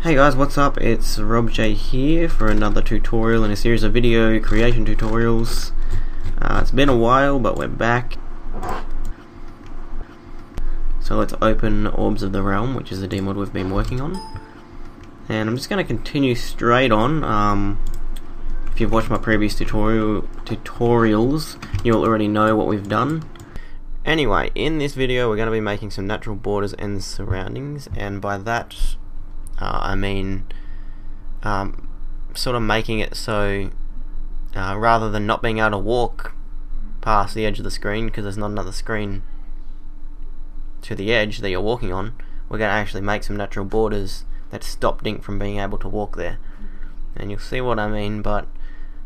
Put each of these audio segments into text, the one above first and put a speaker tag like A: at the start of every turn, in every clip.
A: Hey guys, what's up? It's Rob J here for another tutorial in a series of video creation tutorials. It's been a while, but we're back. So let's open Orbs of the Realm, which is the Dmod we've been working on. And I'm just going to continue straight on. If you've watched my previous tutorials, you'll already know what we've done. Anyway, in this video we're going to be making some natural borders and surroundings, and by that I mean sort of making it so rather than not being able to walk past the edge of the screen because there's not another screen to the edge that you're walking on, we're going to actually make some natural borders that stop Dink from being able to walk there. And you'll see what I mean, but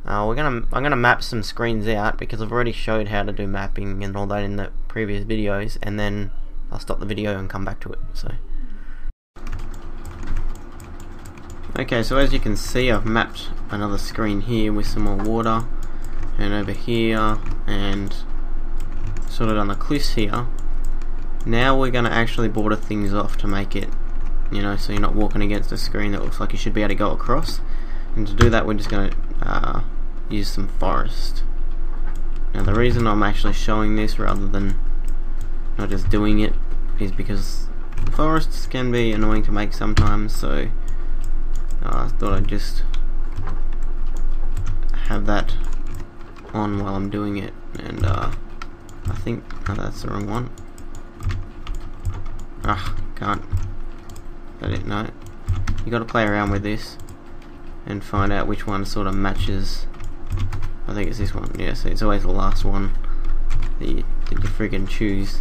A: I'm gonna map some screens out because I've already showed how to do mapping and all that in the previous videos, and then I'll stop the video and come back to it. Okay, so as you can see, I've mapped another screen here with some more water, and over here, and sort of on the cliffs here. Now we're going to actually border things off to make it, you know, so you're not walking against a screen that looks like you should be able to go across. And to do that, we're just going to use some forest. Now the reason I'm actually showing this rather than not just doing it is because forests can be annoying to make sometimes, so I thought I'd just have that on while I'm doing it. And I think that's the wrong one. Can't. I didn't know. You got to play around with this and find out which one sort of matches. I think it's this one. Yeah, so it's always the last one that you friggin' choose.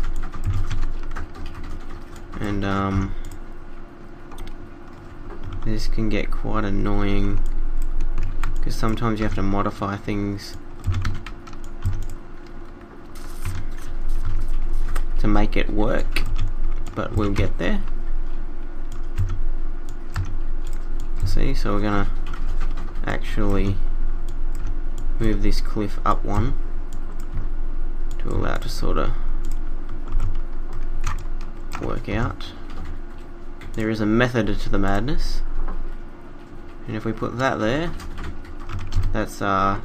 A: And this can get quite annoying because sometimes you have to modify things to make it work, but we'll get there. See, so we're gonna actually move this cliff up one to allow it to sort of work out. There is a method to the madness, and if we put that there, that's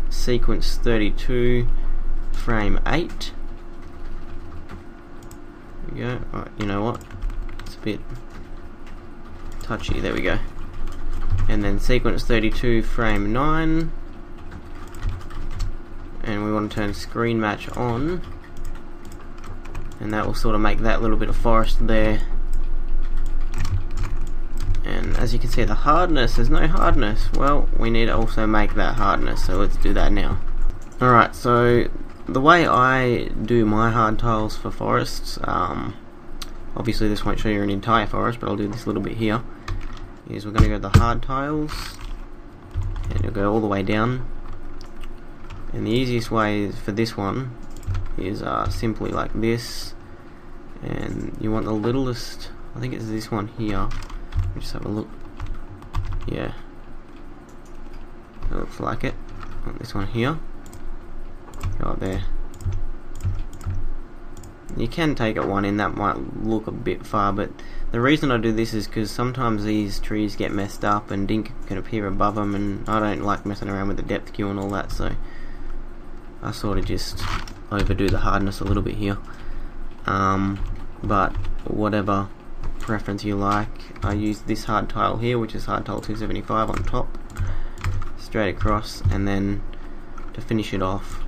A: sequence 32 frame 8. There we go. Right, you know what, it's a bit touchy. There we go. And then sequence 32 frame 9, and we want to turn screen match on, and that will sort of make that little bit of forest there. And as you can see, the hardness, there's no hardness. Well, we need to also make that hardness, so let's do that now. Alright, so the way I do my hard tiles for forests, obviously this won't show you an entire forest, but I'll do this little bit here, is we're going to go to the hard tiles, and it'll go all the way down. And the easiest way for this one is simply like this, and you want the littlest, I think it's this one here. Let me just have a look. Yeah, it looks like it. I want this one here. Go up there. You can take it one in, that might look a bit far, but the reason I do this is because sometimes these trees get messed up and Dink can appear above them, and I don't like messing around with the depth queue and all that, so I sort of just overdo the hardness a little bit here. But whatever preference you like, I use this hard tile here, which is hard tile 275 on top, straight across, and then to finish it off,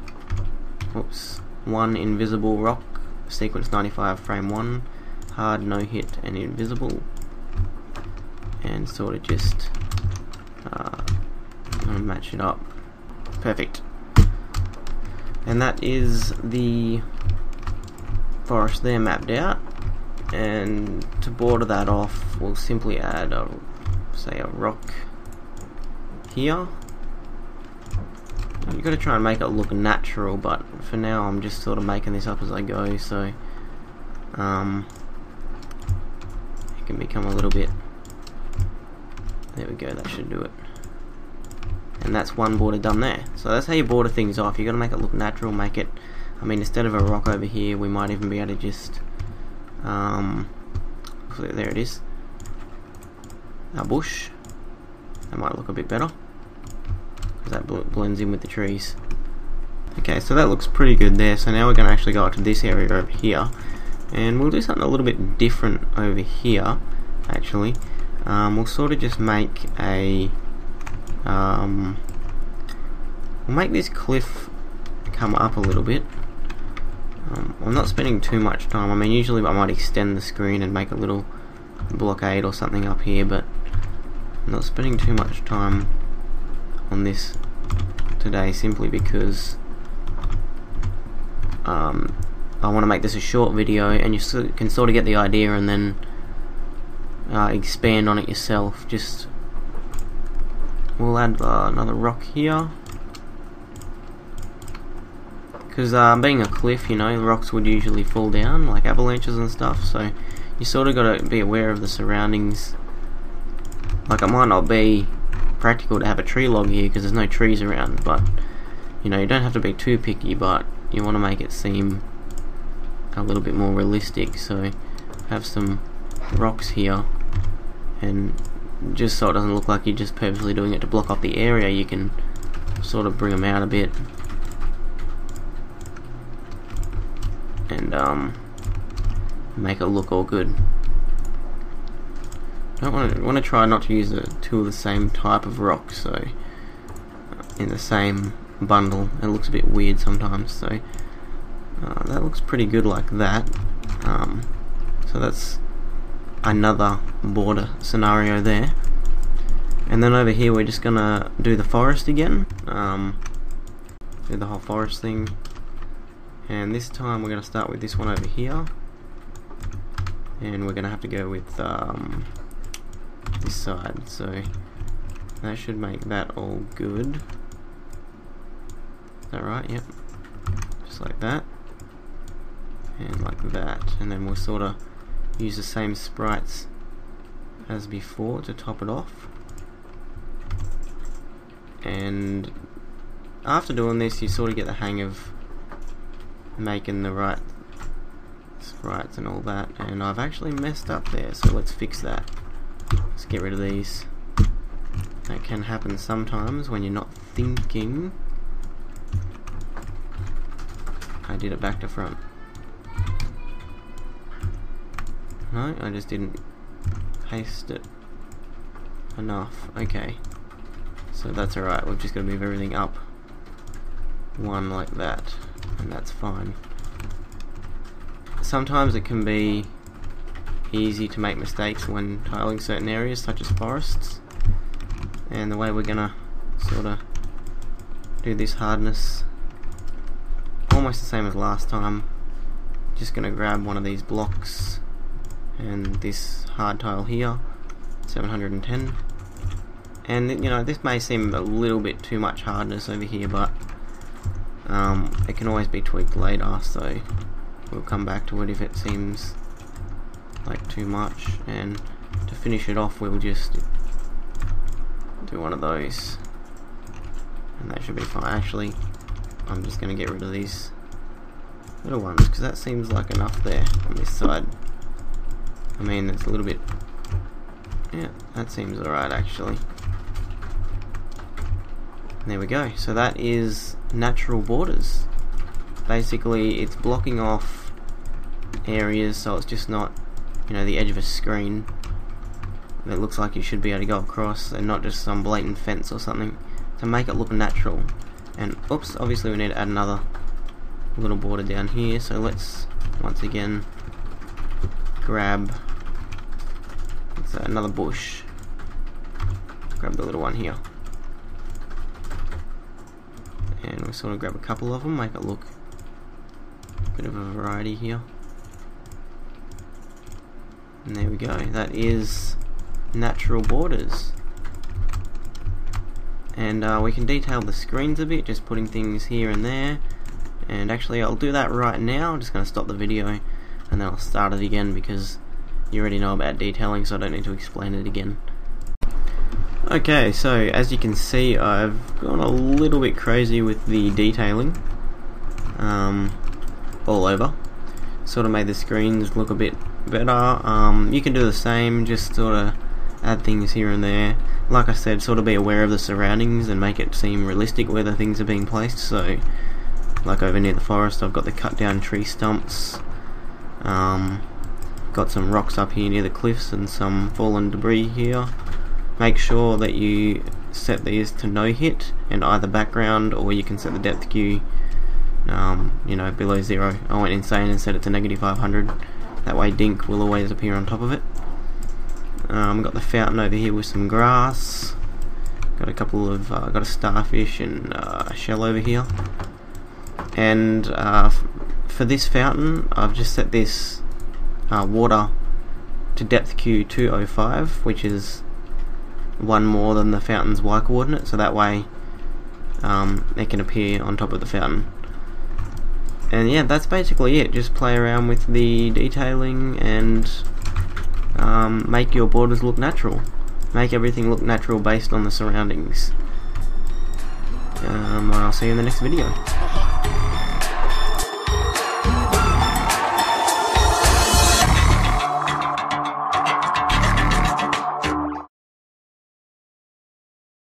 A: whoops, one invisible rock, sequence 95 frame 1, hard, no hit, and invisible, and sort of just match it up. Perfect. And that is the forest there mapped out. And to border that off, we'll simply add say a rock here. You've got to try and make it look natural, but for now I'm just sort of making this up as I go, so it can become a little bit. There we go, that should do it. And that's one border done there. So that's how you border things off. You got to make it look natural, make it, I mean, instead of a rock over here, we might even be able to just there it is, a bush, That might look a bit better, because that blends in with the trees. Okay, so that looks pretty good there. So now we're going to actually go up to this area over here, and we'll do something a little bit different over here actually. We'll sort of just make a we'll make this cliff come up a little bit. I'm not spending too much time. I mean, usually I might extend the screen and make a little blockade or something up here, but I'm not spending too much time on this today, simply because I want to make this a short video, and you can sort of get the idea and then expand on it yourself. Just we'll add another rock here, because being a cliff, you know, rocks would usually fall down like avalanches and stuff, so you sort of got to be aware of the surroundings. Like, it might not be practical to have a tree log here because there's no trees around, but you know, you don't have to be too picky, but you want to make it seem a little bit more realistic. So have some rocks here, and just so it doesn't look like you're just purposely doing it to block off the area, you can sort of bring them out a bit and make it look all good. I want to try not to use two of the same type of rock, so in the same bundle. It looks a bit weird sometimes, so that looks pretty good like that. So that's another border scenario there. And then over here we're just gonna do the forest again, do the whole forest thing, and this time we're gonna start with this one over here, and we're gonna have to go with this side, so that should make that all good. Is that right? Yep. Just like that, and like that, and then we'll sort of use the same sprites as before to top it off. And after doing this, you sort of get the hang of making the right sprites and all that, and I've actually messed up there, so let's fix that. Let's get rid of these. That can happen sometimes when you're not thinking. I did it back to front. No, I just didn't paste it enough. Okay, so that's alright. We've just got to move everything up one like that, and that's fine. Sometimes it can be easy to make mistakes when tiling certain areas, such as forests, and the way we're gonna sort of do this hardness, almost the same as last time. Just gonna grab one of these blocks and this hard tile here, 710, and you know, this may seem a little bit too much hardness over here, but it can always be tweaked later, so we'll come back to it if it seems like too much. And to finish it off, we'll just do one of those, and that should be fine. Actually, I'm just going to get rid of these little ones, because that seems like enough there on this side. I mean, it's a little bit, yeah, that seems alright actually. There we go. So that is natural borders. Basically, it's blocking off areas, so it's just not, you know, the edge of a screen that looks like you should be able to go across, and not just some blatant fence or something, to make it look natural. And oops, obviously we need to add another little border down here, so let's once again grab another bush, grab the little one here, and we'll sort of grab a couple of them, make it look a bit of a variety here. And there we go, that is natural borders. And we can detail the screens a bit, just putting things here and there. And actually I'll do that right now. I'm just going to stop the video and then I'll start it again, because you already know about detailing, so I don't need to explain it again. Okay, so as you can see, I've gone a little bit crazy with the detailing all over. Sort of made the screens look a bit better. You can do the same, just sort of add things here and there. Like I said, sort of be aware of the surroundings and make it seem realistic where the things are being placed. So, like over near the forest, I've got the cut down tree stumps. Got some rocks up here near the cliffs and some fallen debris here. Make sure that you set these to no hit and either background, or you can set the depth Q you know, below 0. I went insane and set it to -500. That way Dink will always appear on top of it. Got the fountain over here with some grass. Got a couple of got a starfish and a shell over here. And for this fountain, I've just set this water to depth Q 205, which is one more than the fountain's Y coordinate, so that way it can appear on top of the fountain. And yeah, that's basically it. Just play around with the detailing and make your borders look natural. Make everything look natural based on the surroundings. I'll see you in the next video.